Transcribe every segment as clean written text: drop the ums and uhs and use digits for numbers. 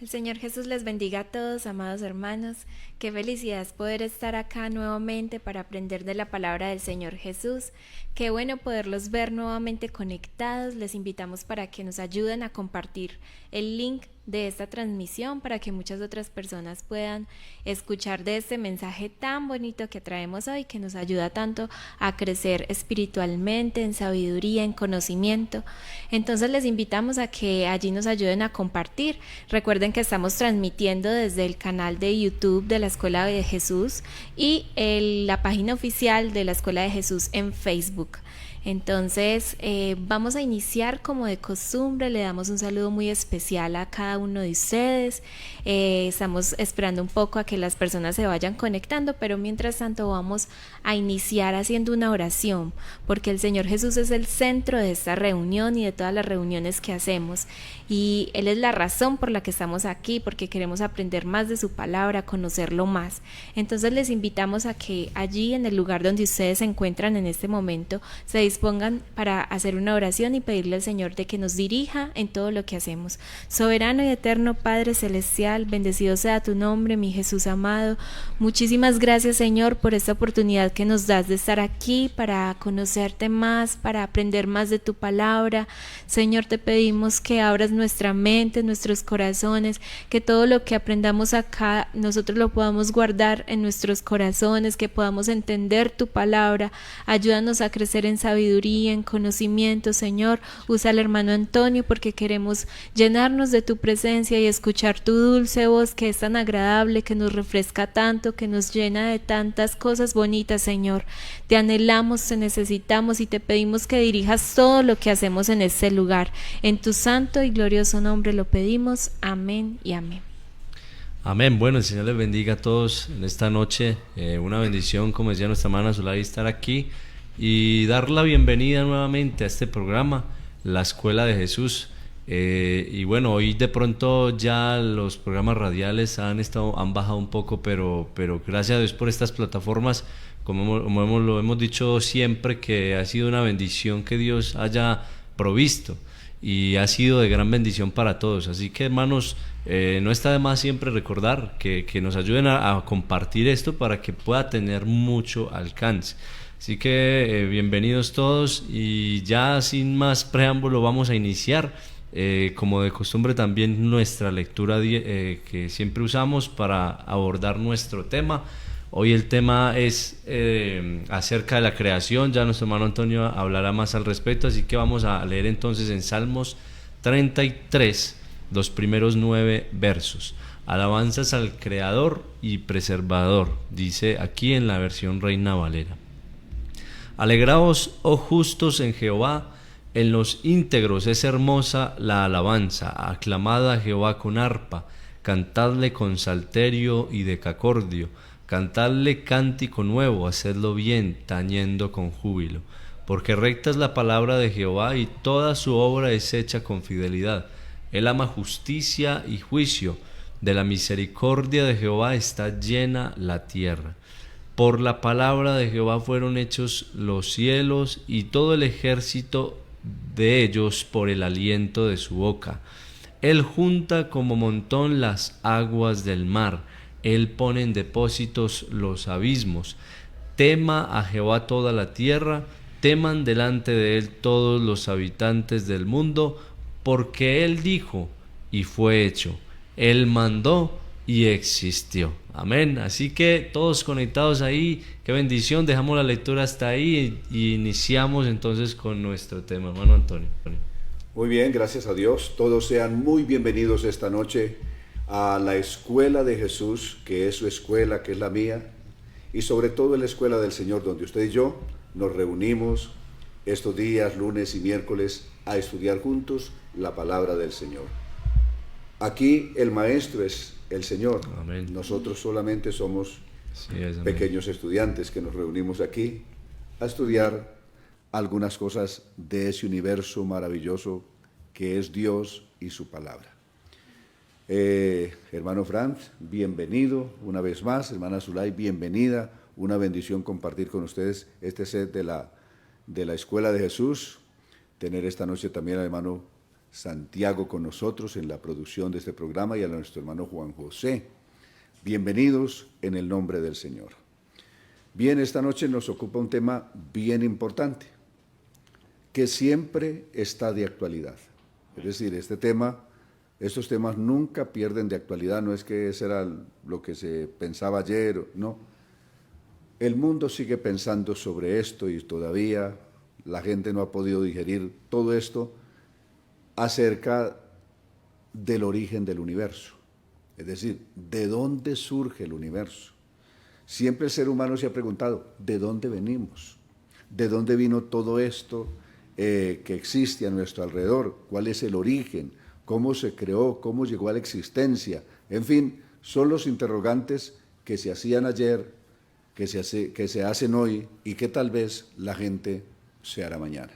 El Señor Jesús les bendiga a todos, amados hermanos. Qué felicidad es poder estar acá nuevamente para aprender de la palabra del Señor Jesús. Qué bueno poderlos ver nuevamente conectados. Les invitamos para que nos ayuden a compartir el link de esta transmisión para que muchas otras personas puedan escuchar de este mensaje tan bonito que traemos hoy, que nos ayuda tanto a crecer espiritualmente, en sabiduría, en conocimiento. Entonces les invitamos a que allí nos ayuden a compartir. Recuerden que estamos transmitiendo desde el canal de YouTube de la Escuela de Jesús y la página oficial de la Escuela de Jesús en Facebook. Entonces vamos a iniciar como de costumbre. Le damos un saludo muy especial a cada uno de ustedes. Estamos esperando un poco a que las personas se vayan conectando, pero mientras tanto vamos a iniciar haciendo una oración, porque el Señor Jesús es el centro de esta reunión y de todas las reuniones que hacemos, y Él es la razón por la que estamos aquí, porque queremos aprender más de su palabra, conocerlo más. Entonces les invitamos a que allí en el lugar donde ustedes se encuentran en este momento se dispongan para hacer una oración y pedirle al Señor de que nos dirija en todo lo que hacemos. Soberano y eterno Padre Celestial, bendecido sea tu nombre, mi Jesús amado. Muchísimas gracias, Señor, por esta oportunidad que nos das de estar aquí para conocerte más, para aprender más de tu palabra. Señor, te pedimos que abras nuestra mente, nuestros corazones, que todo lo que aprendamos acá nosotros lo podamos guardar en nuestros corazones, que podamos entender tu palabra. Ayúdanos a crecer en sabiduría, en conocimiento, Señor. Usa al hermano Antonio porque queremos llenarnos de tu presencia y escuchar tu dulce voz que es tan agradable, que nos refresca tanto, que nos llena de tantas cosas bonitas, Señor. Te anhelamos, te necesitamos y te pedimos que dirijas todo lo que hacemos en este lugar. En tu santo y glorioso nombre lo pedimos. Amén y amén. Amén. Bueno, el Señor les bendiga a todos en esta noche. Una bendición, como decía nuestra hermana Zulay, estar aquí y dar la bienvenida nuevamente a este programa, La Escuela de Jesús. Y bueno, hoy de pronto ya los programas radiales han bajado un poco, pero gracias a Dios por estas plataformas, lo hemos dicho siempre, que ha sido una bendición que Dios haya provisto y ha sido de gran bendición para todos. Así que, hermanos, no está de más siempre recordar que nos ayuden a compartir esto para que pueda tener mucho alcance. Así que bienvenidos todos, y ya sin más preámbulo vamos a iniciar, como de costumbre, también nuestra lectura que siempre usamos para abordar nuestro tema. Hoy el tema es acerca de la creación. Ya nuestro hermano Antonio hablará más al respecto, así que vamos a leer entonces en Salmos 33 los primeros 9 versos. Alabanzas al Creador y Preservador, dice aquí en la versión Reina Valera. Alegraos, oh justos, en Jehová, en los íntegros es hermosa la alabanza. Aclamad a Jehová con arpa, cantadle con salterio y decacordio, cantadle cántico nuevo, hacedlo bien, tañendo con júbilo. Porque recta es la palabra de Jehová, y toda su obra es hecha con fidelidad. Él ama justicia y juicio, de la misericordia de Jehová está llena la tierra. Por la palabra de Jehová fueron hechos los cielos, y todo el ejército de ellos por el aliento de su boca. Él junta como montón las aguas del mar, Él pone en depósitos los abismos. Tema a Jehová toda la tierra, teman delante de Él todos los habitantes del mundo, porque Él dijo y fue hecho, Él mandó y existió. Amén. Así que todos conectados ahí, qué bendición. Dejamos la lectura hasta ahí y iniciamos entonces con nuestro tema, hermano Antonio. Muy bien, gracias a Dios. Todos sean muy bienvenidos esta noche a la Escuela de Jesús, que es su escuela, que es la mía, y sobre todo en la escuela del Señor, donde usted y yo nos reunimos estos días, lunes y miércoles, a estudiar juntos la palabra del Señor. Aquí el maestro es el Señor. Amén. Nosotros solamente somos pequeños estudiantes que nos reunimos aquí a estudiar algunas cosas de ese universo maravilloso que es Dios y su palabra. Hermano Franz, bienvenido una vez más. Hermana Zulay, bienvenida. Una bendición compartir con ustedes este set de la Escuela de Jesús. Tener esta noche también al hermano Santiago con nosotros en la producción de este programa y a nuestro hermano Juan José. Bienvenidos en el nombre del Señor. Bien, esta noche nos ocupa un tema bien importante, que siempre está de actualidad. Es decir, estos temas nunca pierden de actualidad, no es que eso era lo que se pensaba ayer, no. El mundo sigue pensando sobre esto y todavía la gente no ha podido digerir todo esto acerca del origen del universo. Es decir, ¿de dónde surge el universo? Siempre el ser humano se ha preguntado, ¿de dónde venimos? ¿De dónde vino todo esto que existe a nuestro alrededor? ¿Cuál es el origen? ¿Cómo se creó? ¿Cómo llegó a la existencia? En fin, son los interrogantes que se hacían ayer, que se hacen hoy y que tal vez la gente se hará mañana.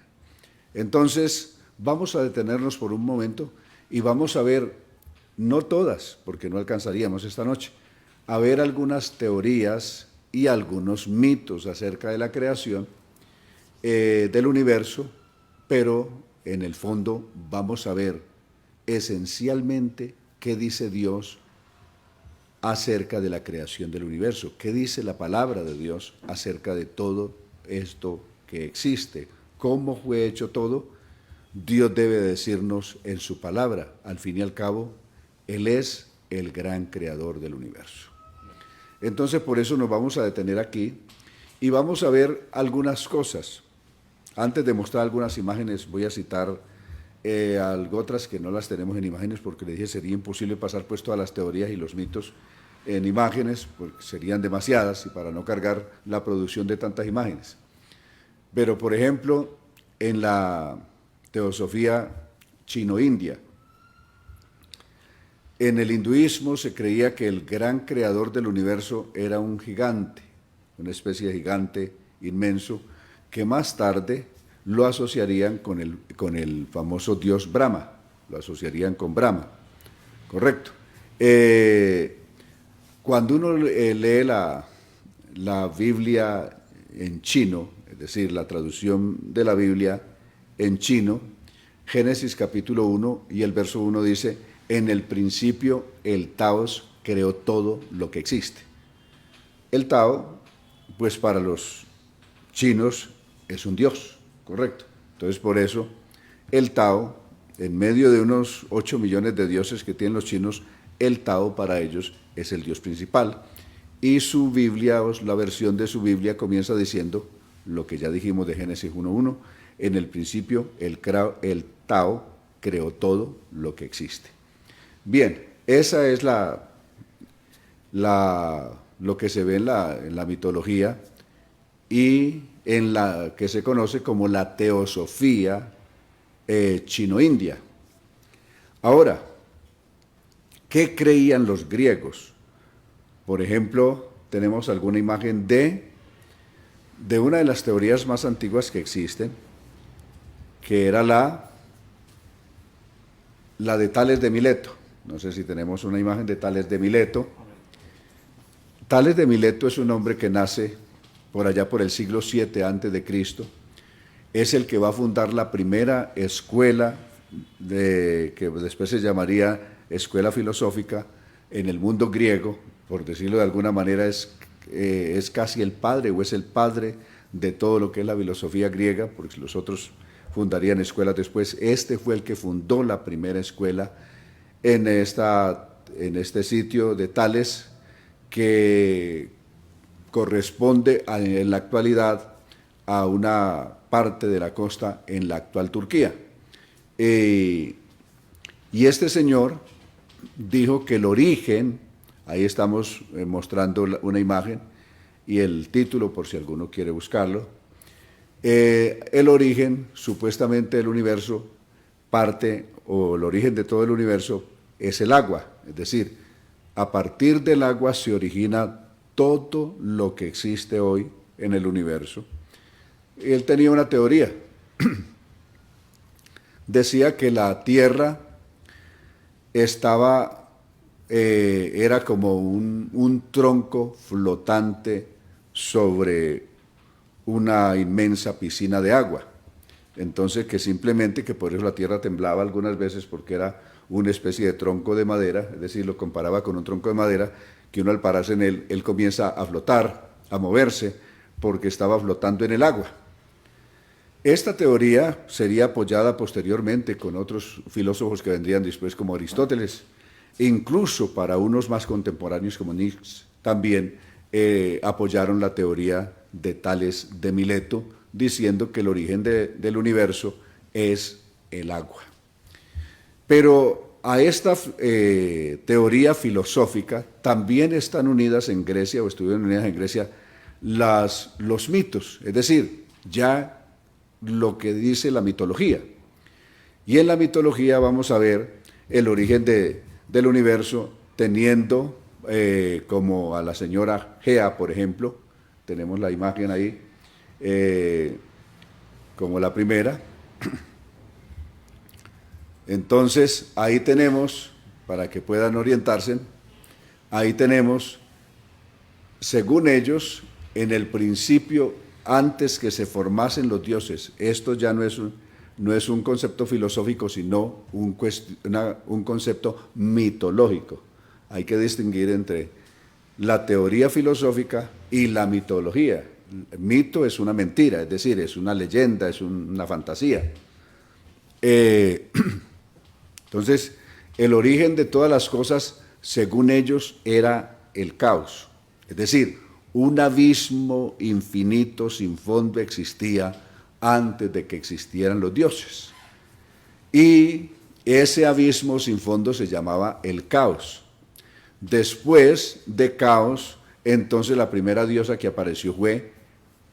Entonces, vamos a detenernos por un momento y vamos a ver, no todas, porque no alcanzaríamos esta noche, a ver algunas teorías y algunos mitos acerca de la creación del universo, pero en el fondo vamos a ver esencialmente qué dice Dios acerca de la creación del universo, qué dice la palabra de Dios acerca de todo esto que existe, cómo fue hecho todo. Dios debe decirnos en su palabra, al fin y al cabo, Él es el gran creador del universo. Entonces, por eso nos vamos a detener aquí y vamos a ver algunas cosas. Antes de mostrar algunas imágenes, voy a citar algo otras que no las tenemos en imágenes porque le dije sería imposible pasar pues todas las teorías y los mitos en imágenes, porque serían demasiadas y para no cargar la producción de tantas imágenes. Pero, por ejemplo, en la teosofía chino-india, en el hinduismo se creía que el gran creador del universo era un gigante, una especie de gigante inmenso, que más tarde lo asociarían con el famoso dios Brahma, lo asociarían con Brahma, correcto. Cuando uno lee la Biblia en chino, es decir, la traducción de la Biblia en chino, Génesis capítulo 1 y el verso 1 dice, en el principio el Taos creó todo lo que existe. El Tao, pues para los chinos es un dios, correcto. Entonces por eso el Tao, en medio de unos 8 millones de dioses que tienen los chinos, el Tao para ellos es el dios principal. Y su Biblia, o la versión de su Biblia comienza diciendo lo que ya dijimos de Génesis 1.1, en el principio el Tao creó todo lo que existe. Bien, esa es lo que se ve en la mitología y en la que se conoce como la teosofía chino-india. Ahora, ¿qué creían los griegos? Por ejemplo, tenemos alguna imagen de una de las teorías más antiguas que existen, que era la de Tales de Mileto. No sé si tenemos una imagen de Tales de Mileto. Tales de Mileto es un hombre que nace por allá por el siglo VII a.C. Es el que va a fundar la primera escuela que después se llamaría escuela filosófica en el mundo griego, por decirlo de alguna manera, es casi el padre o es el padre de todo lo que es la filosofía griega, porque los otros fundarían escuelas después. Este fue el que fundó la primera escuela en este sitio de Tales, que corresponde en la actualidad a una parte de la costa en la actual Turquía. Y este señor dijo que el origen, ahí estamos mostrando una imagen y el título por si alguno quiere buscarlo, el origen supuestamente del universo o el origen de todo el universo es el agua, es decir, a partir del agua se origina todo lo que existe hoy en el universo. Él tenía una teoría, decía que la Tierra era como un tronco flotante sobre una inmensa piscina de agua. Entonces que simplemente, que por eso la tierra temblaba algunas veces porque era una especie de tronco de madera, es decir, lo comparaba con un tronco de madera, que uno al pararse en él comienza a flotar, a moverse, porque estaba flotando en el agua. Esta teoría sería apoyada posteriormente con otros filósofos que vendrían después, como Aristóteles, incluso para unos más contemporáneos como Nietzsche, también apoyaron la teoría de Tales de Mileto, diciendo que el origen del universo es el agua. Pero a esta teoría filosófica también están unidas en Grecia, o estuvieron unidas en Grecia, los mitos, es decir, ya lo que dice la mitología. Y en la mitología vamos a ver el origen del universo, teniendo como a la señora Gea, por ejemplo, tenemos la imagen ahí, como la primera. Entonces, ahí tenemos, para que puedan orientarse, ahí tenemos, según ellos, en el principio, antes que se formasen los dioses. Esto ya no es un concepto filosófico, sino un concepto mitológico. Hay que distinguir entre la teoría filosófica y la mitología. El mito es una mentira, es decir, es una leyenda, es una fantasía. Entonces, el origen de todas las cosas, según ellos, era el caos. Es decir, un abismo infinito sin fondo existía antes de que existieran los dioses. Y ese abismo sin fondo se llamaba el caos. Después de caos, entonces la primera diosa que apareció fue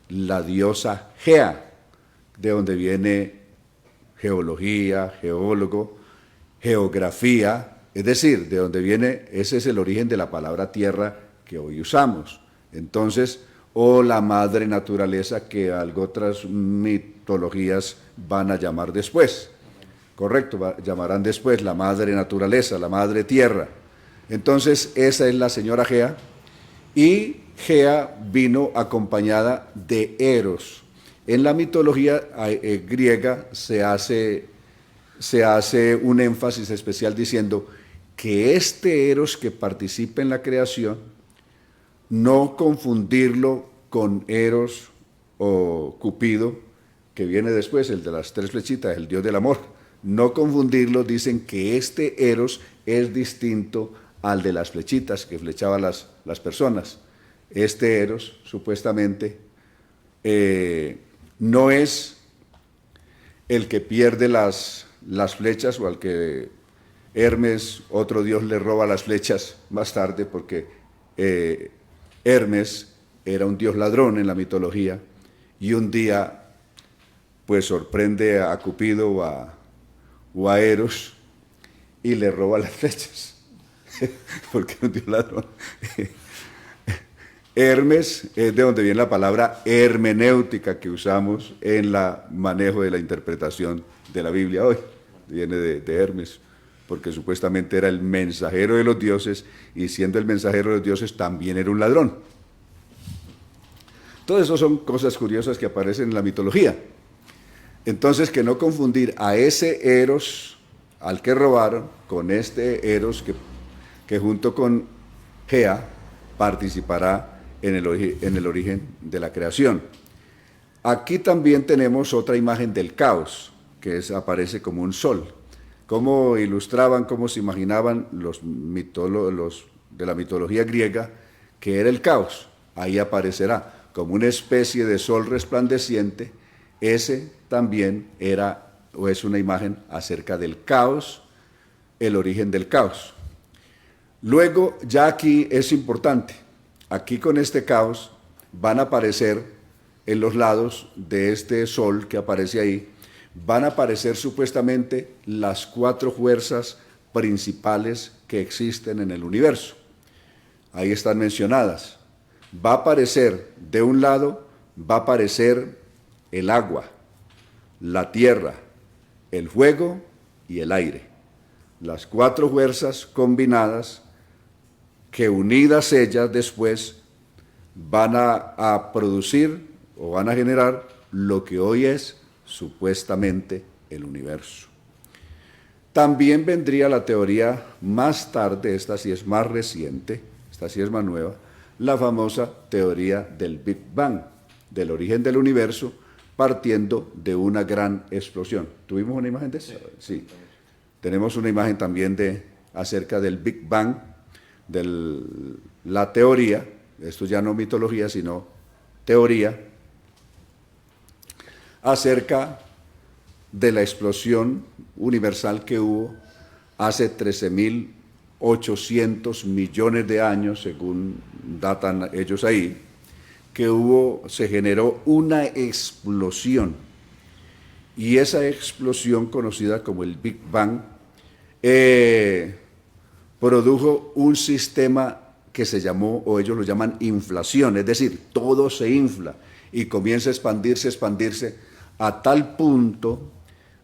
la diosa Gea, de donde viene geología, geólogo, geografía, es decir, de donde viene, ese es el origen de la palabra tierra que hoy usamos. Entonces, o la madre naturaleza, que algo otras mitologías van a llamar después. Correcto, llamarán después la madre naturaleza, la madre tierra. Entonces, esa es la señora Gea, y Gea vino acompañada de Eros. En la mitología griega se hace un énfasis especial diciendo que este Eros que participa en la creación, no confundirlo con Eros o Cupido, que viene después, el de las 3 flechitas, el dios del amor. No confundirlo, dicen que este Eros es distinto al de las flechitas que flechaba las personas. Este Eros, supuestamente, no es el que pierde las flechas, o al que Hermes, otro dios, le roba las flechas más tarde, porque Hermes era un dios ladrón en la mitología, y un día pues sorprende a Cupido o a Eros y le roba las flechas, porque era un dios ladrón. Hermes es de donde viene la palabra hermenéutica que usamos en el manejo de la interpretación de la Biblia hoy. Viene de Hermes, porque supuestamente era el mensajero de los dioses, y siendo el mensajero de los dioses también era un ladrón. Todo eso son cosas curiosas que aparecen en la mitología. Entonces, que no confundir a ese Eros al que robaron con este Eros que junto con Gea participará en el origen de la creación. Aquí también tenemos otra imagen del caos, que aparece como un sol. Cómo ilustraban, cómo se imaginaban los de la mitología griega que era el caos. Ahí aparecerá como una especie de sol resplandeciente. Ese también era o es una imagen acerca del caos, el origen del caos. Luego, ya aquí es importante, aquí con este caos van a aparecer en los lados de este sol que aparece ahí, van a aparecer supuestamente las 4 fuerzas principales que existen en el universo. Ahí están mencionadas. Va a aparecer, de un lado, va a aparecer el agua, la tierra, el fuego y el aire. Las 4 fuerzas combinadas que, unidas ellas después, van a producir o van a generar lo que hoy es supuestamente el universo. También vendría la teoría más tarde, esta sí es más reciente, esta sí es más nueva, la famosa teoría del Big Bang, del origen del universo, partiendo de una gran explosión. ¿Tuvimos una imagen de eso? Sí. Tenemos una imagen también acerca del Big Bang, de la teoría, esto ya no mitología, sino teoría, acerca de la explosión universal que hubo hace 13.800 millones de años, según datan ellos ahí, que se generó una explosión, y esa explosión conocida como el Big Bang produjo un sistema que se llamó, o ellos lo llaman inflación, es decir, todo se infla y comienza a expandirse a tal punto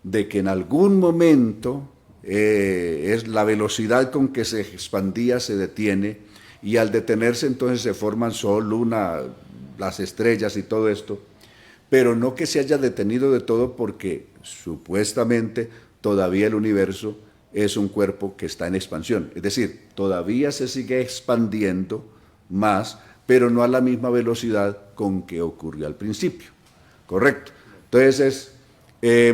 de que en algún momento es la velocidad con que se expandía se detiene, y al detenerse entonces se forman Sol, Luna, las estrellas y todo esto, pero no que se haya detenido de todo, porque supuestamente todavía el universo es un cuerpo que está en expansión, es decir, todavía se sigue expandiendo más, pero no a la misma velocidad con que ocurrió al principio, ¿correcto? Entonces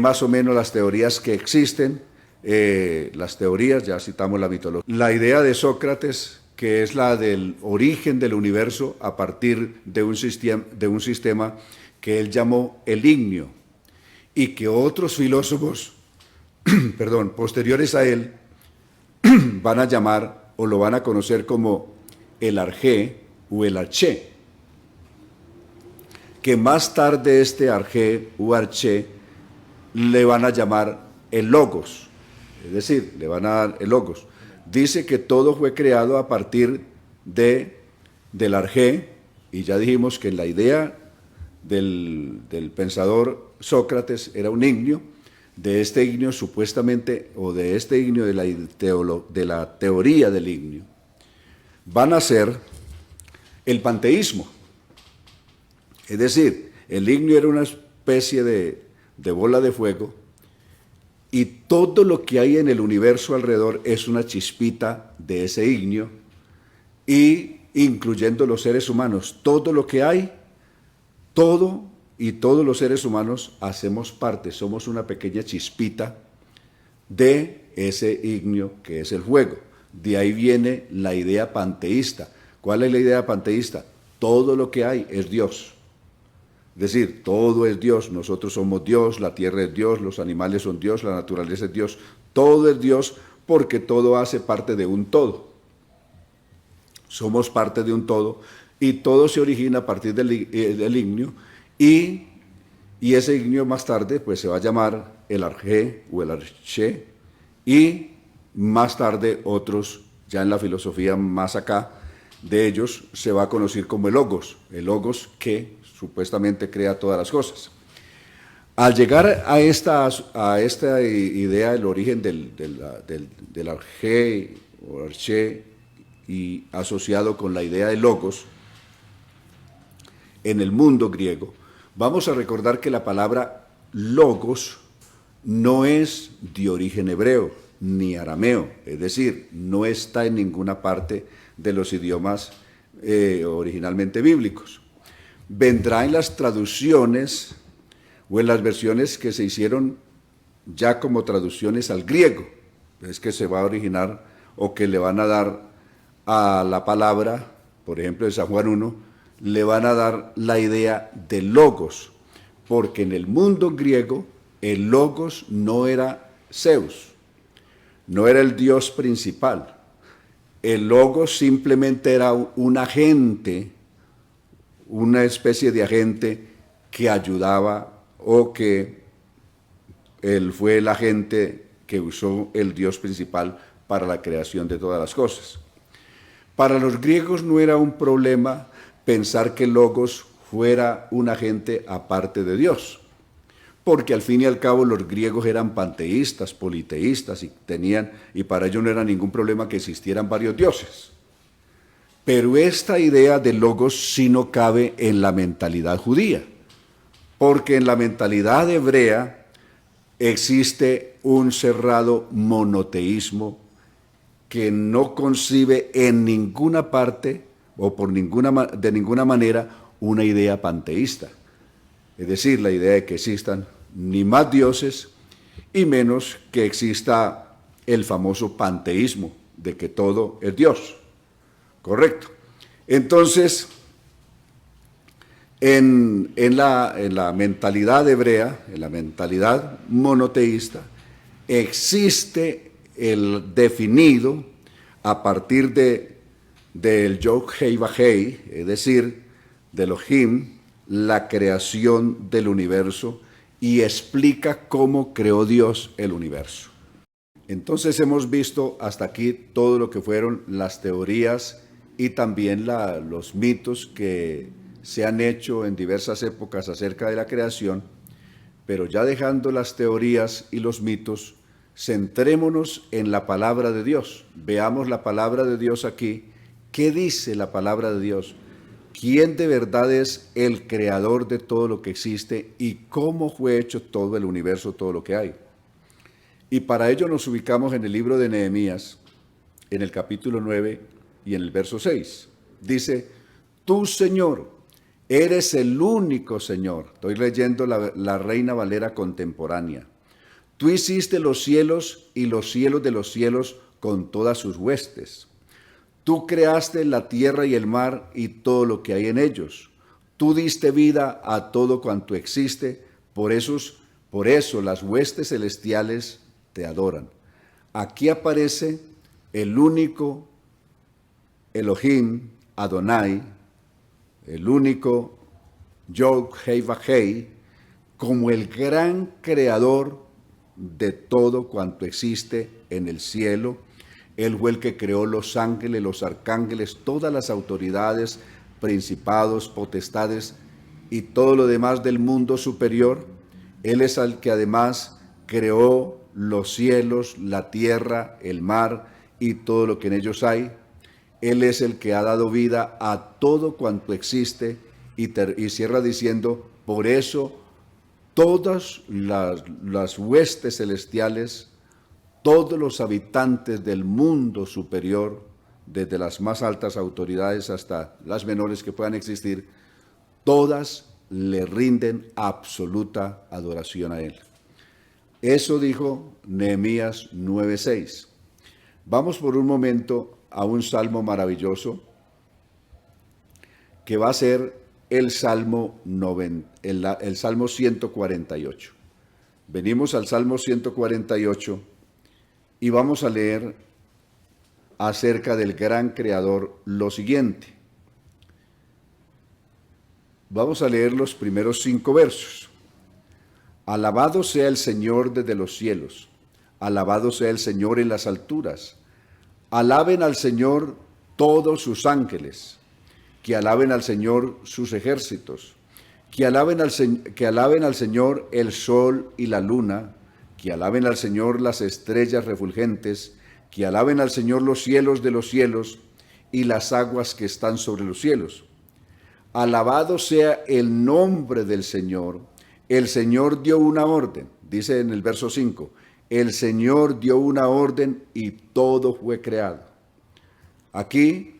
más o menos las teorías que existen, las teorías, ya citamos la mitología. La idea de Sócrates, que es la del origen del universo a partir de un sistema que él llamó el ignio, y que otros filósofos posteriores a él van a llamar o lo van a conocer como el arjé o el arché, que más tarde este arjé o arché le van a llamar el logos, es decir, le van a dar el logos. Dice que todo fue creado a partir del arjé, y ya dijimos que la idea del pensador Sócrates era un ignio. De este ignio supuestamente, o de este ignio de la teoría del ignio, van a ser el panteísmo. Es decir, el ignio era una especie de bola de fuego, y todo lo que hay en el universo alrededor es una chispita de ese ignio, y incluyendo los seres humanos, todo lo que hay, todo y todos los seres humanos hacemos parte, somos una pequeña chispita de ese ignio que es el fuego. De ahí viene la idea panteísta. ¿Cuál es la idea panteísta? Todo lo que hay es Dios. Es decir, todo es Dios, nosotros somos Dios, la tierra es Dios, los animales son Dios, la naturaleza es Dios, todo es Dios, porque todo hace parte de un todo. Somos parte de un todo, y todo se origina a partir del ignio, y ese ignio más tarde pues se va a llamar el arjé o el arché, y más tarde otros, ya en la filosofía más acá de ellos, se va a conocer como el logos que supuestamente crea todas las cosas. Al llegar a esta idea del origen del arjé o arché, y asociado con la idea de logos en el mundo griego, vamos a recordar que la palabra logos no es de origen hebreo ni arameo, es decir, no está en ninguna parte de los idiomas originalmente bíblicos. Vendrá en las traducciones o en las versiones que se hicieron ya como traducciones al griego, es que se va a originar, o que le van a dar a la palabra, por ejemplo, en San Juan 1, le van a dar la idea de logos, porque en el mundo griego el logos no era Zeus, no era el dios principal. El logos simplemente era un agente, una especie de agente que ayudaba, o que él fue el agente que usó el dios principal para la creación de todas las cosas. Para los griegos no era un problema pensar que Logos fuera un agente aparte de Dios, porque al fin y al cabo los griegos eran panteístas, politeístas, y para ellos no era ningún problema que existieran varios dioses. Pero esta idea de Logos sí no cabe en la mentalidad judía, porque en la mentalidad hebrea existe un cerrado monoteísmo que no concibe en ninguna parte o de ninguna manera una idea panteísta. Es decir, la idea de que existan ni más dioses y menos que exista el famoso panteísmo de que todo es Dios. Correcto. Entonces, en la mentalidad hebrea, en la mentalidad monoteísta, existe el definido a partir del Yod Hei Vav Hei, es decir, de Elohim, la creación del universo, y explica cómo creó Dios el universo. Entonces hemos visto hasta aquí todo lo que fueron las teorías y también los mitos que se han hecho en diversas épocas acerca de la creación, pero ya dejando las teorías y los mitos, centrémonos en la palabra de Dios. Veamos la palabra de Dios aquí. ¿Qué dice la palabra de Dios? ¿Quién de verdad es el creador de todo lo que existe y cómo fue hecho todo el universo, todo lo que hay? Y para ello nos ubicamos en el libro de Nehemías, en el capítulo 9 y en el verso 6. Dice, tú, Señor, eres el único Señor. Estoy leyendo la Reina Valera contemporánea. Tú hiciste los cielos y los cielos de los cielos con todas sus huestes. Tú creaste la tierra y el mar y todo lo que hay en ellos. Tú diste vida a todo cuanto existe, por eso las huestes celestiales te adoran. Aquí aparece el único Elohim, Adonai, el único Yod Hei Vav Hei, como el gran creador de todo cuanto existe en el cielo. Él fue el que creó los ángeles, los arcángeles, todas las autoridades, principados, potestades y todo lo demás del mundo superior. Él es el que además creó los cielos, la tierra, el mar y todo lo que en ellos hay. Él es el que ha dado vida a todo cuanto existe y cierra diciendo, por eso todas las huestes celestiales, todos los habitantes del mundo superior, desde las más altas autoridades hasta las menores que puedan existir, todas le rinden absoluta adoración a Él. Eso dijo Nehemías 9:6. Vamos por un momento a un salmo maravilloso que va a ser el Salmo 148. Venimos al Salmo 148 y vamos a leer acerca del gran Creador lo siguiente. Vamos a leer los primeros 5 versos. Alabado sea el Señor desde los cielos, alabado sea el Señor en las alturas. Alaben al Señor todos sus ángeles, que alaben al Señor sus ejércitos, que alaben al Señor el sol y la luna, que alaben al Señor las estrellas refulgentes, que alaben al Señor los cielos de los cielos y las aguas que están sobre los cielos. Alabado sea el nombre del Señor. El Señor dio una orden, dice en el verso 5, el Señor dio una orden y todo fue creado. Aquí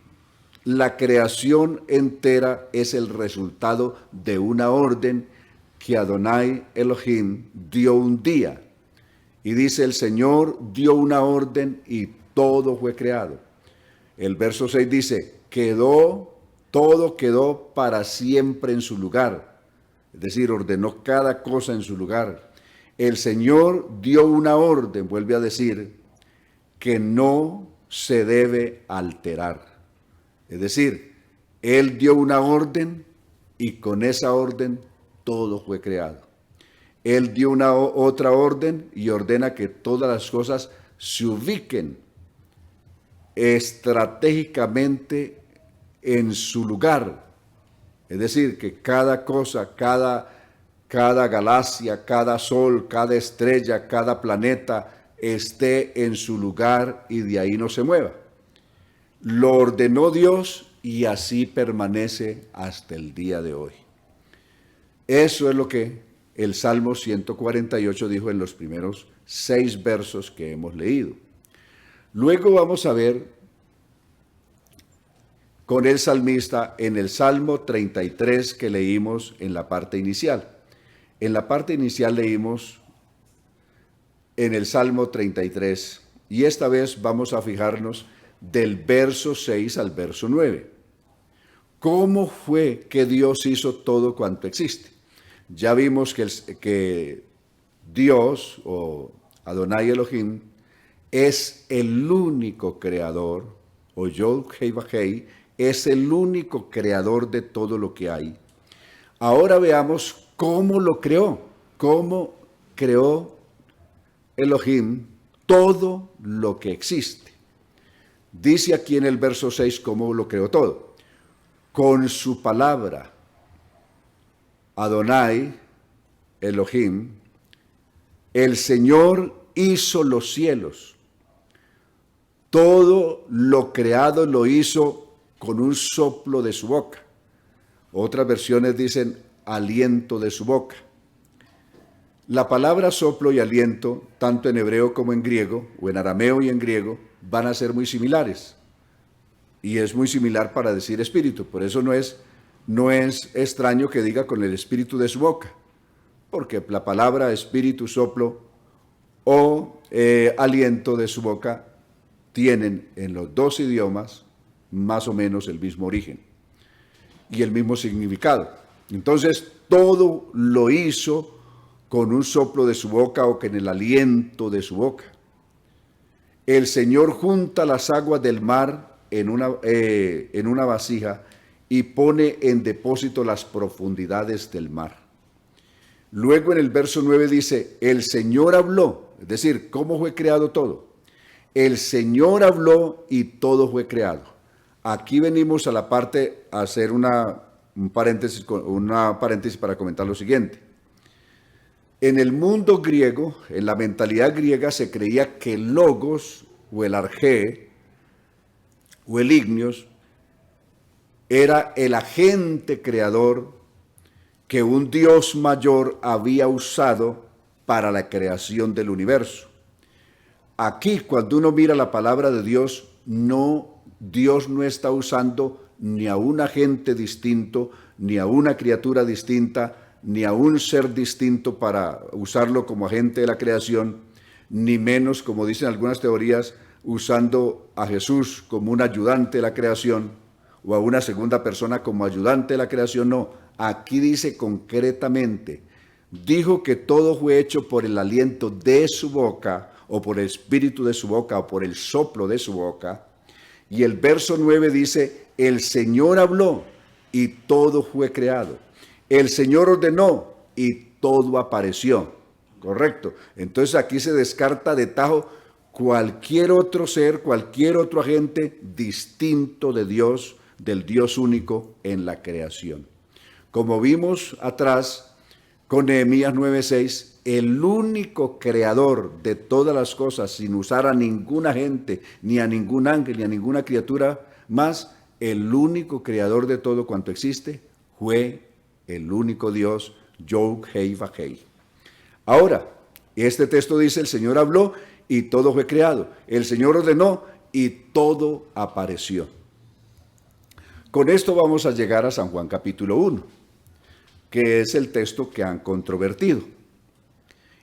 la creación entera es el resultado de una orden que Adonai Elohim dio un día. Y dice, el Señor dio una orden y todo fue creado. El verso 6 dice, todo quedó para siempre en su lugar. Es decir, ordenó cada cosa en su lugar. El Señor dio una orden, vuelve a decir, que no se debe alterar. Es decir, Él dio una orden y con esa orden todo fue creado. Él dio otra orden y ordena que todas las cosas se ubiquen estratégicamente en su lugar. Es decir, que cada cosa, cada galaxia, cada sol, cada estrella, cada planeta esté en su lugar y de ahí no se mueva. Lo ordenó Dios y así permanece hasta el día de hoy. Eso es lo que el Salmo 148 dijo en los primeros 6 versos que hemos leído. Luego vamos a ver con el salmista en el Salmo 33 que leímos en la parte inicial. En la parte inicial leímos en el Salmo 33 y esta vez vamos a fijarnos del verso 6 al verso 9. ¿Cómo fue que Dios hizo todo cuanto existe? Ya vimos que Dios o Adonai Elohim es el único creador, o Yod Hei Vahei, es el único creador de todo lo que hay. Ahora veamos cómo lo creó, cómo creó Elohim todo lo que existe. Dice aquí en el verso 6 cómo lo creó todo. Con su palabra, Adonai Elohim, el Señor hizo los cielos. Todo lo creado lo hizo con un soplo de su boca. Otras versiones dicen aliento de su boca. La palabra soplo y aliento, tanto en hebreo como en griego, o en arameo y en griego, van a ser muy similares. Y es muy similar para decir espíritu. Por eso no es extraño que diga con el espíritu de su boca. Porque la palabra espíritu, soplo o aliento de su boca tienen en los dos idiomas más o menos el mismo origen y el mismo significado. Entonces, todo lo hizo con un soplo de su boca o con el aliento de su boca. El Señor junta las aguas del mar en una vasija y pone en depósito las profundidades del mar. Luego en el verso 9 dice, el Señor habló, es decir, ¿cómo fue creado todo? El Señor habló y todo fue creado. Aquí venimos a la parte a hacer un paréntesis para comentar lo siguiente. En el mundo griego, en la mentalidad griega, se creía que el logos o el arjé o el ignios era el agente creador que un Dios mayor había usado para la creación del universo. Aquí, cuando uno mira la palabra de Dios, Dios no está usando ni a un agente distinto, ni a una criatura distinta, ni a un ser distinto para usarlo como agente de la creación, ni menos, como dicen algunas teorías, usando a Jesús como un ayudante de la creación o a una segunda persona como ayudante de la creación. No, aquí dice concretamente, dijo que todo fue hecho por el aliento de su boca o por el espíritu de su boca o por el soplo de su boca. Y el verso 9 dice, el Señor habló y todo fue creado. El Señor ordenó y todo apareció. Correcto. Entonces aquí se descarta de tajo cualquier otro ser, cualquier otro agente distinto de Dios, del Dios único en la creación. Como vimos atrás con Nehemías 9:6, el único creador de todas las cosas, sin usar a ningún agente, ni a ningún ángel, ni a ninguna criatura más, el único creador de todo cuanto existe fue el único Dios, Yod Hei Vahei. Ahora, este texto dice, el Señor habló y todo fue creado. El Señor ordenó y todo apareció. Con esto vamos a llegar a San Juan capítulo 1, que es el texto que han controvertido.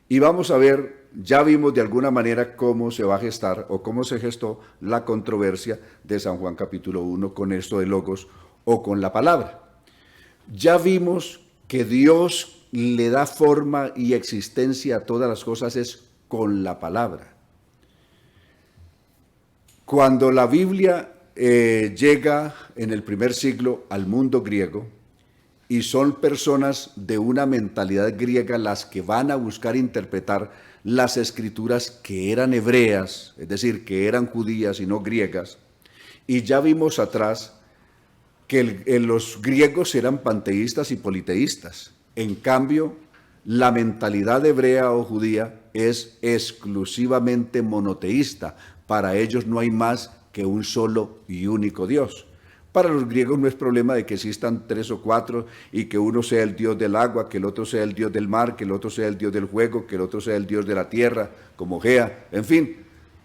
Y vamos a ver, ya vimos de alguna manera cómo se va a gestar o cómo se gestó la controversia de San Juan capítulo 1 con esto de logos o con la palabra. Ya vimos que Dios le da forma y existencia a todas las cosas es con la palabra. Cuando la Biblia llega en el primer siglo al mundo griego, y son personas de una mentalidad griega las que van a buscar interpretar las escrituras que eran hebreas, es decir, que eran judías y no griegas. Y ya vimos atrás que los griegos eran panteístas y politeístas. En cambio, la mentalidad hebrea o judía es exclusivamente monoteísta. Para ellos no hay más que un solo y único Dios. Para los griegos no es problema de que existan 3 o 4 y que uno sea el dios del agua, que el otro sea el dios del mar, que el otro sea el dios del fuego, que el otro sea el dios de la tierra, como Gea. En fin,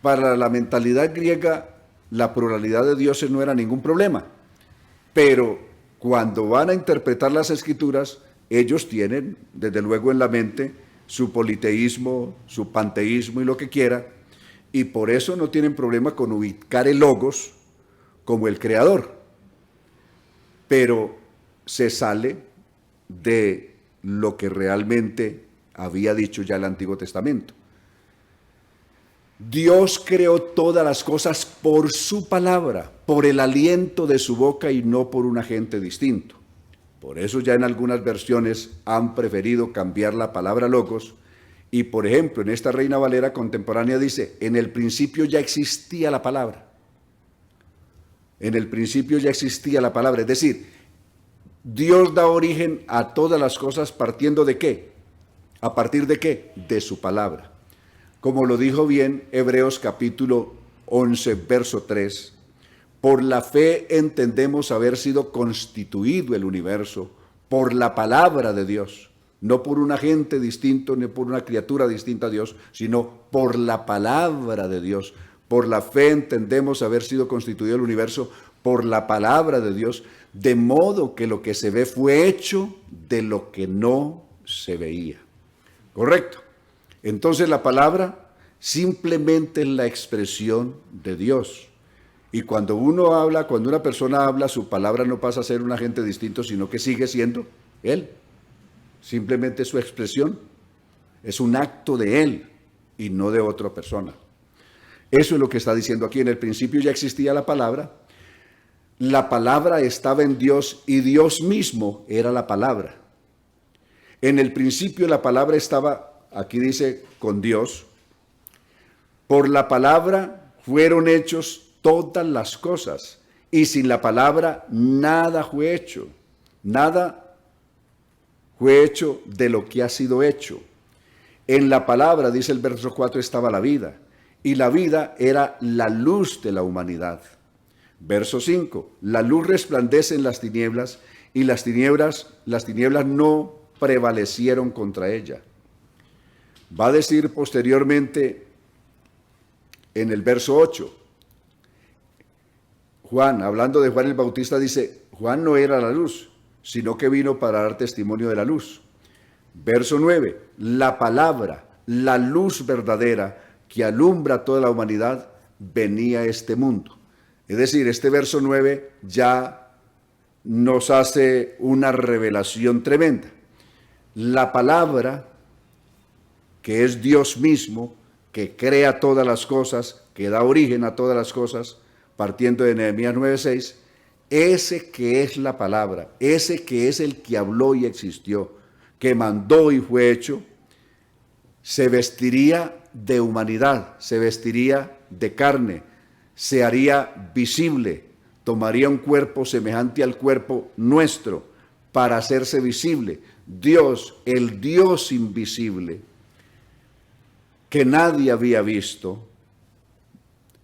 para la mentalidad griega la pluralidad de dioses no era ningún problema. Pero cuando van a interpretar las escrituras, ellos tienen, desde luego, en la mente su politeísmo, su panteísmo y lo que quiera, y por eso no tienen problema con ubicar el logos como el creador. Pero se sale de lo que realmente había dicho ya el Antiguo Testamento. Dios creó todas las cosas por su palabra, por el aliento de su boca y no por un agente distinto. Por eso ya en algunas versiones han preferido cambiar la palabra logos y, por ejemplo, en esta Reina Valera contemporánea dice, en el principio ya existía la palabra. En el principio ya existía la palabra, es decir, Dios da origen a todas las cosas partiendo ¿de qué? ¿A partir de qué? De su palabra. Como lo dijo bien Hebreos capítulo 11, verso 3, por la fe entendemos haber sido constituido el universo por la palabra de Dios, no por un agente distinto ni por una criatura distinta a Dios, sino por la palabra de Dios. Por la fe entendemos haber sido constituido el universo por la palabra de Dios, de modo que lo que se ve fue hecho de lo que no se veía. ¿Correcto? Entonces la palabra simplemente es la expresión de Dios. Y cuando una persona habla, su palabra no pasa a ser un agente distinto, sino que sigue siendo Él. Simplemente su expresión es un acto de Él y no de otra persona. Eso es lo que está diciendo aquí. En el principio ya existía la palabra estaba en Dios y Dios mismo era la palabra. En el principio la palabra estaba, aquí dice, con Dios. Por la palabra fueron hechos todas las cosas y sin la palabra nada fue hecho. Nada fue hecho de lo que ha sido hecho. En la palabra, dice el verso 4, estaba la vida. Y la vida era la luz de la humanidad. Verso 5, la luz resplandece en las tinieblas y las tinieblas no prevalecieron contra ella. Va a decir posteriormente en el verso 8, Juan, hablando de Juan el Bautista, dice, Juan no era la luz, sino que vino para dar testimonio de la luz. Verso 9, la palabra, la luz verdadera, que alumbra toda la humanidad, venía a este mundo. Es decir, este verso 9 ya nos hace una revelación tremenda. La palabra, que es Dios mismo, que crea todas las cosas, que da origen a todas las cosas, partiendo de Nehemías 9:6, ese que es la palabra, ese que es el que habló y existió, que mandó y fue hecho, se vestiría de humanidad, se vestiría de carne, se haría visible, tomaría un cuerpo semejante al cuerpo nuestro para hacerse visible. Dios, el Dios invisible, que nadie había visto,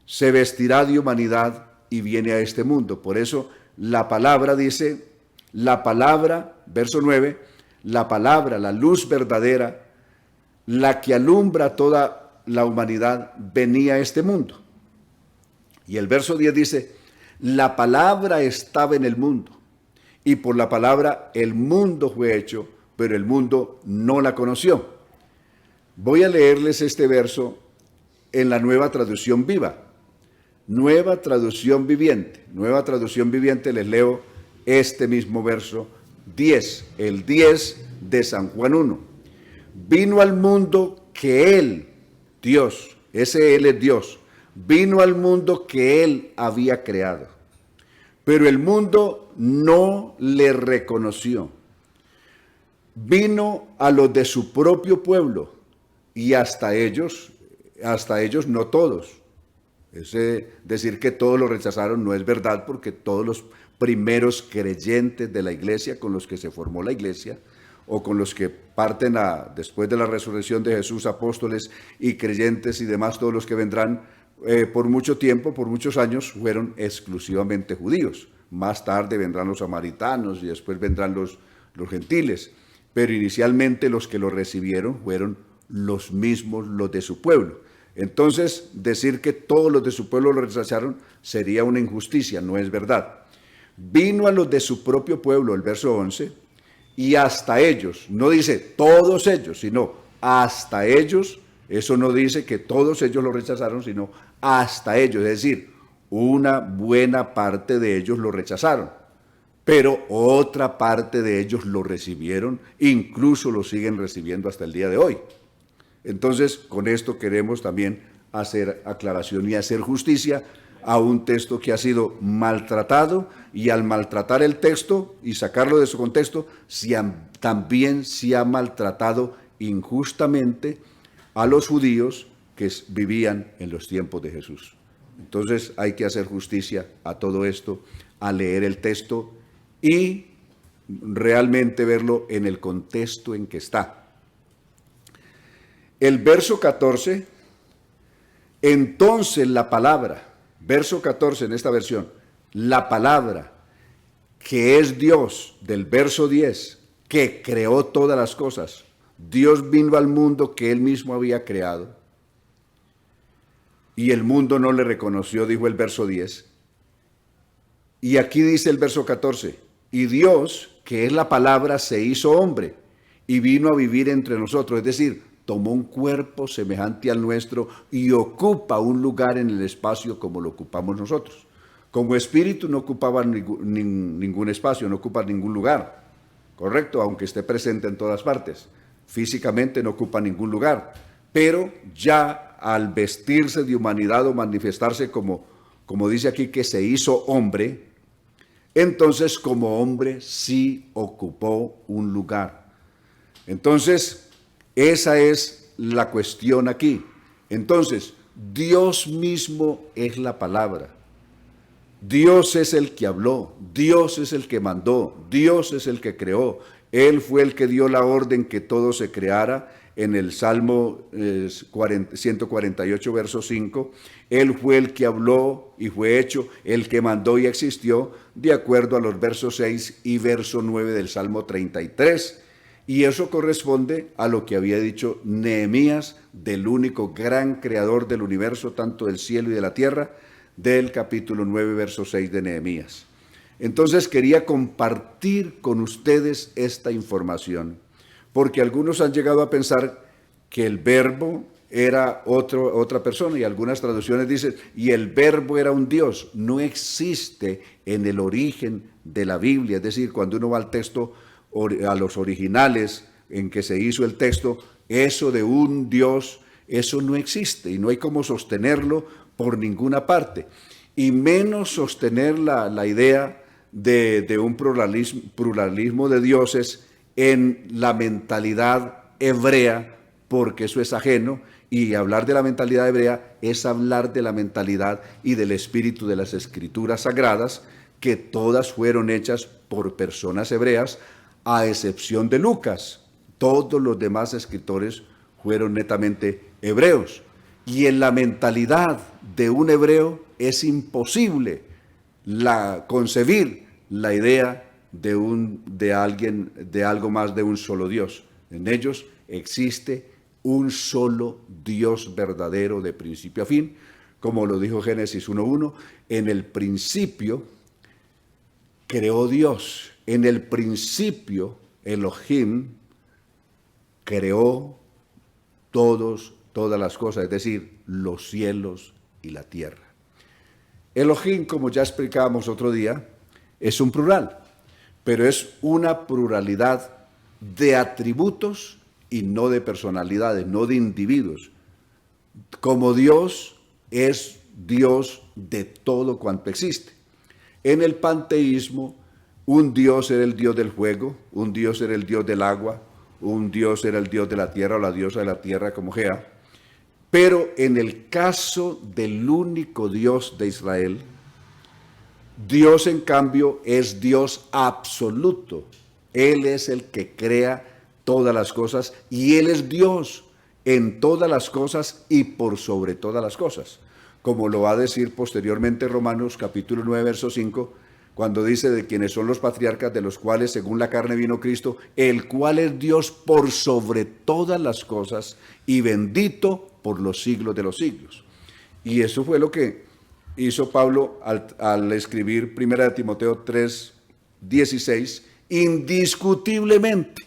se vestirá de humanidad y viene a este mundo. Por eso la palabra dice, la palabra, verso 9, la palabra, la luz verdadera, la que alumbra toda la humanidad, venía a este mundo. Y el verso 10 dice, la palabra estaba en el mundo, y por la palabra el mundo fue hecho, pero el mundo no la conoció. Voy a leerles este verso en la Nueva Traducción Viva. Nueva Traducción Viviente. Nueva Traducción Viviente, les leo este mismo verso 10, el 10 de San Juan 1. Vino al mundo que Él, Dios, ese Él es Dios, vino al mundo que Él había creado, pero el mundo no le reconoció. Vino a los de su propio pueblo y hasta ellos no todos. Es decir que todos lo rechazaron no es verdad, porque todos los primeros creyentes de la iglesia con los que se formó la iglesia, o con los que parten después de la resurrección de Jesús, apóstoles y creyentes y demás, todos los que vendrán por mucho tiempo, por muchos años, fueron exclusivamente judíos. más tarde vendrán los samaritanos y después vendrán los gentiles, pero inicialmente los que lo recibieron fueron los mismos, los de su pueblo. Entonces, decir que todos los de su pueblo lo rechazaron sería una injusticia, no es verdad. Vino a los de su propio pueblo, el verso 11, y hasta ellos, no dice todos ellos, sino hasta ellos. Eso no dice que todos ellos lo rechazaron, sino hasta ellos, es decir, una buena parte de ellos lo rechazaron, pero otra parte de ellos lo recibieron, incluso lo siguen recibiendo hasta el día de hoy. Entonces, con esto queremos también hacer aclaración y hacer justicia a un texto que ha sido maltratado, y al maltratar el texto y sacarlo de su contexto, también se ha maltratado injustamente a los judíos que vivían en los tiempos de Jesús. Entonces hay que hacer justicia a todo esto, a leer el texto y realmente verlo en el contexto en que está. El verso 14, entonces la palabra, verso 14 en esta versión, la palabra que es Dios, del verso 10, que creó todas las cosas. Dios vino al mundo que Él mismo había creado y el mundo no le reconoció, dijo el verso 10. Y aquí dice el verso 14, y Dios, que es la palabra, se hizo hombre y vino a vivir entre nosotros, es decir, tomó un cuerpo semejante al nuestro y ocupa un lugar en el espacio como lo ocupamos nosotros. Como espíritu no ocupaba ningún espacio, no ocupa ningún lugar, correcto, aunque esté presente en todas partes. Físicamente no ocupa ningún lugar, pero ya al vestirse de humanidad o manifestarse como dice aquí que se hizo hombre, entonces como hombre sí ocupó un lugar. Entonces, esa es la cuestión aquí. Entonces, Dios mismo es la palabra. Dios es el que habló, Dios es el que mandó, Dios es el que creó. Él fue el que dio la orden que todo se creara en el Salmo 148, verso 5. Él fue el que habló y fue hecho, el que mandó y existió, de acuerdo a los versos 6 y verso 9 del Salmo 33. Y eso corresponde a lo que había dicho Nehemías del único gran creador del universo, tanto del cielo y de la tierra, del capítulo 9, verso 6 de Nehemías. Entonces quería compartir con ustedes esta información, porque algunos han llegado a pensar que el verbo era otra persona, y algunas traducciones dicen, y el verbo era un Dios. No existe en el origen de la Biblia, es decir, cuando uno va al texto, a los originales en que se hizo el texto, eso de un Dios, eso no existe, y no hay cómo sostenerlo por ninguna parte, y menos sostener la idea de un pluralismo de dioses en la mentalidad hebrea, porque eso es ajeno, y hablar de la mentalidad hebrea es hablar de la mentalidad y del espíritu de las escrituras sagradas, que todas fueron hechas por personas hebreas, a excepción de Lucas. Todos los demás escritores fueron netamente hebreos. Y en la mentalidad de un hebreo es imposible concebir la idea de algo más de un solo Dios. En ellos existe un solo Dios verdadero de principio a fin, como lo dijo Génesis 1:1, en el principio creó Dios, en el principio Elohim creó todas las cosas, es decir, los cielos y la tierra. Elohim, como ya explicábamos otro día, es un plural, pero es una pluralidad de atributos y no de personalidades, no de individuos. Como Dios es Dios de todo cuanto existe. En el panteísmo, un Dios era el Dios del fuego, un Dios era el Dios del agua, un Dios era el Dios de la tierra o la diosa de la tierra como Gea. Pero en el caso del único Dios de Israel, Dios en cambio es Dios absoluto. Él es el que crea todas las cosas y Él es Dios en todas las cosas y por sobre todas las cosas. Como lo va a decir posteriormente Romanos capítulo 9, verso 5, cuando dice de quienes son los patriarcas, de los cuales según la carne vino Cristo, el cual es Dios por sobre todas las cosas y bendito por los siglos de los siglos. Y eso fue lo que hizo Pablo al escribir 1 Timoteo 3:16, indiscutiblemente.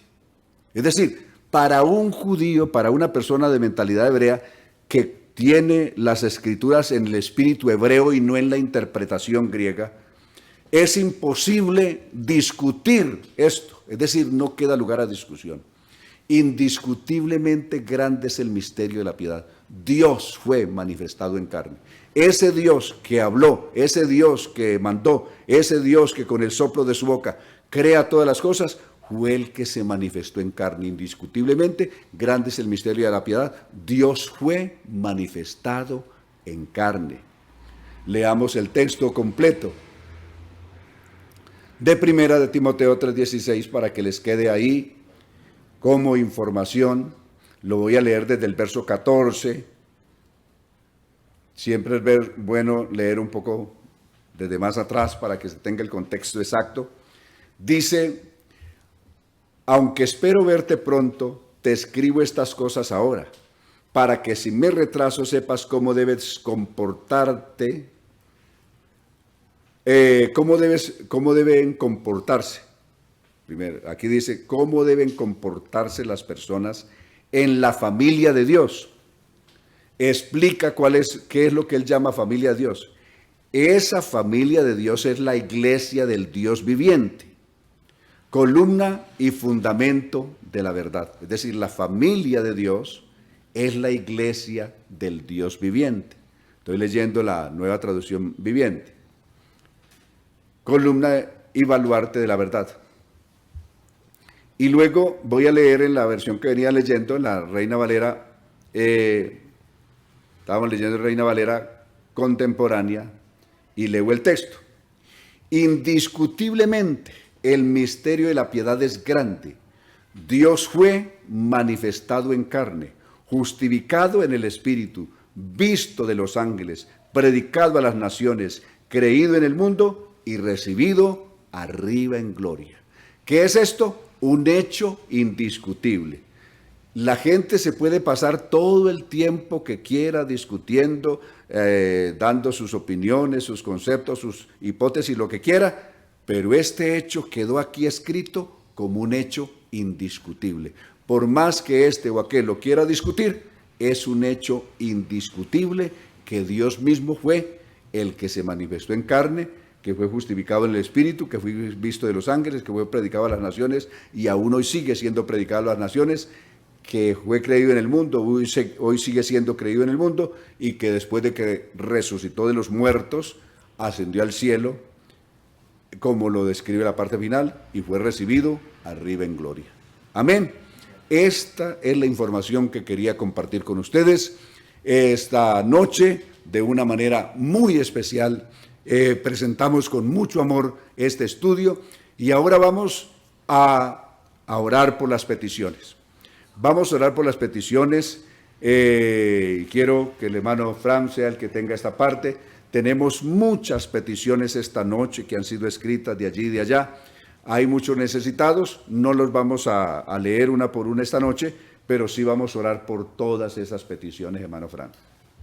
Es decir, para un judío, para una persona de mentalidad hebrea que tiene las escrituras en el espíritu hebreo y no en la interpretación griega, es imposible discutir esto, es decir, no queda lugar a discusión. Indiscutiblemente grande es el misterio de la piedad. Dios fue manifestado en carne. Ese Dios que habló, ese Dios que mandó, ese Dios que con el soplo de su boca crea todas las cosas, fue el que se manifestó en carne. Indiscutiblemente grande es el misterio de la piedad. Dios fue manifestado en carne. Leamos el texto completo de 1 Timoteo 3:16 para que les quede ahí como información. Lo voy a leer desde el verso 14. Siempre es bueno leer un poco desde más atrás para que se tenga el contexto exacto. Dice: aunque espero verte pronto, te escribo estas cosas ahora, para que si me retraso sepas cómo debes comportarte, cómo deben comportarse. Primero, aquí dice cómo deben comportarse las personas en la familia de Dios. Explica qué es lo que él llama familia de Dios. Esa familia de Dios es la iglesia del Dios viviente, columna y fundamento de la verdad. Es decir, la familia de Dios es la iglesia del Dios viviente. Estoy leyendo la Nueva Traducción Viviente. Columna y baluarte de la verdad. Y luego voy a leer en la versión que venía leyendo, en la Reina Valera, estábamos leyendo Reina Valera contemporánea, y leo el texto. Indiscutiblemente, el misterio de la piedad es grande. Dios fue manifestado en carne, justificado en el Espíritu, visto de los ángeles, predicado a las naciones, creído en el mundo y recibido arriba en gloria. ¿Qué es esto? Un hecho indiscutible. La gente se puede pasar todo el tiempo que quiera discutiendo, dando sus opiniones, sus conceptos, sus hipótesis, lo que quiera, pero este hecho quedó aquí escrito como un hecho indiscutible. Por más que este o aquel lo quiera discutir, es un hecho indiscutible que Dios mismo fue el que se manifestó en carne, que fue justificado en el Espíritu, que fue visto de los ángeles, que fue predicado a las naciones y aún hoy sigue siendo predicado a las naciones, que fue creído en el mundo, hoy sigue siendo creído en el mundo, y que después de que resucitó de los muertos, ascendió al cielo, como lo describe la parte final, y fue recibido arriba en gloria. Amén. Esta es la información que quería compartir con ustedes esta noche de una manera muy especial. Presentamos con mucho amor este estudio y ahora vamos a orar por las peticiones. Vamos a orar por las peticiones. Quiero que el hermano Fran sea el que tenga esta parte. Tenemos muchas peticiones esta noche que han sido escritas de allí y de allá. Hay muchos necesitados, no los vamos a leer una por una esta noche, pero sí vamos a orar por todas esas peticiones, hermano Fran.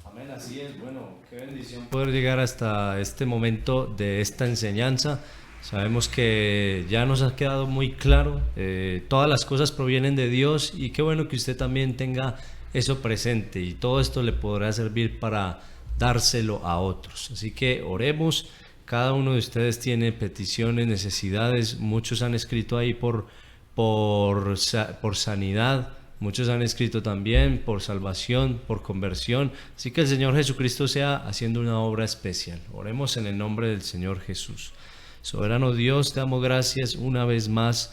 Amén, así es. Bueno, qué bendición poder llegar hasta este momento de esta enseñanza. Sabemos que ya nos ha quedado muy claro, todas las cosas provienen de Dios, y qué bueno que usted también tenga eso presente, y todo esto le podrá servir para dárselo a otros. Así que oremos. Cada uno de ustedes tiene peticiones, necesidades. Muchos han escrito ahí por sanidad. Muchos han escrito también por salvación, por conversión. Así que el Señor Jesucristo sea haciendo una obra especial. Oremos en el nombre del Señor Jesús. Soberano Dios, te damos gracias una vez más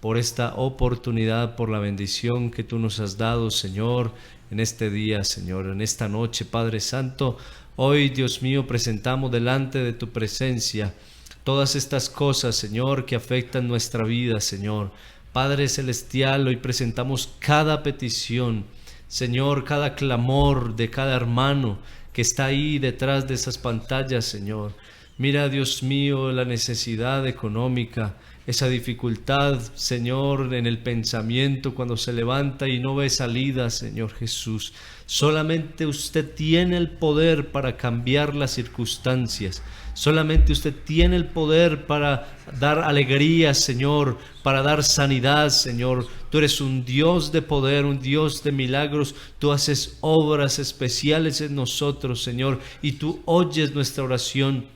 por esta oportunidad, por la bendición que tú nos has dado, Señor, en este día, Señor, en esta noche, Padre Santo. Hoy, Dios mío, presentamos delante de tu presencia todas estas cosas, Señor, que afectan nuestra vida, Señor. Padre Celestial, hoy presentamos cada petición, Señor, cada clamor de cada hermano que está ahí detrás de esas pantallas, Señor. Mira, Dios mío, la necesidad económica, esa dificultad, Señor, en el pensamiento cuando se levanta y no ve salida, Señor Jesús. Solamente usted tiene el poder para cambiar las circunstancias. Solamente usted tiene el poder para dar alegría, Señor, para dar sanidad, Señor. Tú eres un Dios de poder, un Dios de milagros. Tú haces obras especiales en nosotros, Señor, y tú oyes nuestra oración.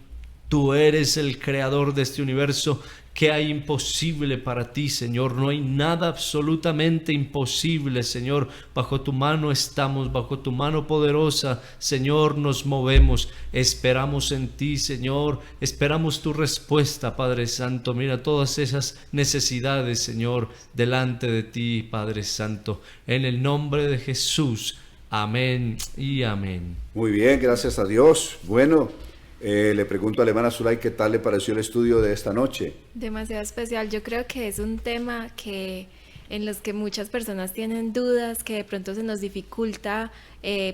Tú eres el creador de este universo. ¿Qué hay imposible para ti, Señor? No hay nada absolutamente imposible, Señor. Bajo tu mano estamos, bajo tu mano poderosa, Señor, nos movemos. Esperamos en ti, Señor. Esperamos tu respuesta, Padre Santo. Mira todas esas necesidades, Señor, delante de ti, Padre Santo. En el nombre de Jesús. Amén y amén. Muy bien, gracias a Dios. Bueno, le pregunto a la hermana Zulay qué tal le pareció el estudio de esta noche. Demasiado especial. Yo creo que es un tema en los que muchas personas tienen dudas, que de pronto se nos dificulta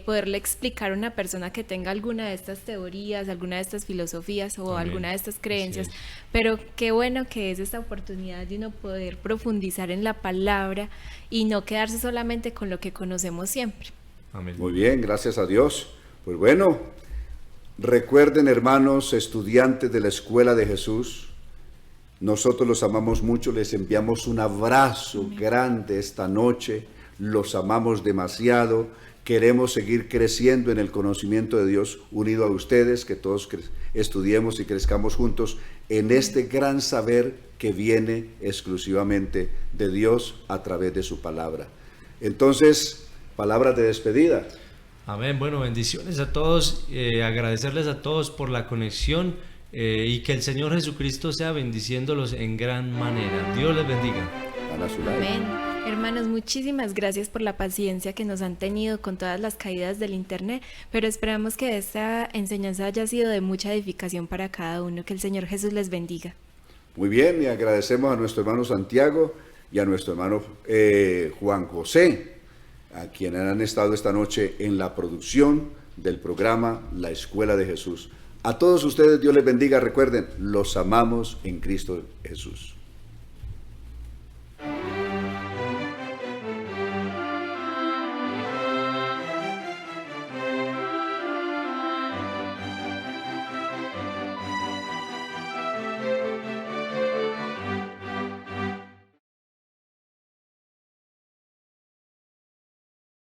poderle explicar a una persona que tenga alguna de estas teorías, alguna de estas filosofías o Amén. alguna de estas creencias. Así es. Pero qué bueno que es esta oportunidad de uno poder profundizar en la palabra y no quedarse solamente con lo que conocemos siempre. Amén. Muy bien, gracias a Dios. Pues bueno, recuerden, hermanos estudiantes de la Escuela de Jesús, nosotros los amamos mucho, les enviamos un abrazo grande esta noche, los amamos demasiado, queremos seguir creciendo en el conocimiento de Dios unido a ustedes, que todos estudiemos y crezcamos juntos en este gran saber que viene exclusivamente de Dios a través de su palabra. Entonces, palabras de despedida. Amén. Bueno, bendiciones a todos, agradecerles a todos por la conexión y que el Señor Jesucristo sea bendiciéndolos en gran manera. Dios les bendiga. Ana Zulay. Amén. Hermanos, muchísimas gracias por la paciencia que nos han tenido con todas las caídas del internet, pero esperamos que esta enseñanza haya sido de mucha edificación para cada uno. Que el Señor Jesús les bendiga. Muy bien, y agradecemos a nuestro hermano Santiago y a nuestro hermano Juan José, a quienes han estado esta noche en la producción del programa La Escuela de Jesús. A todos ustedes Dios les bendiga. Recuerden, los amamos en Cristo Jesús.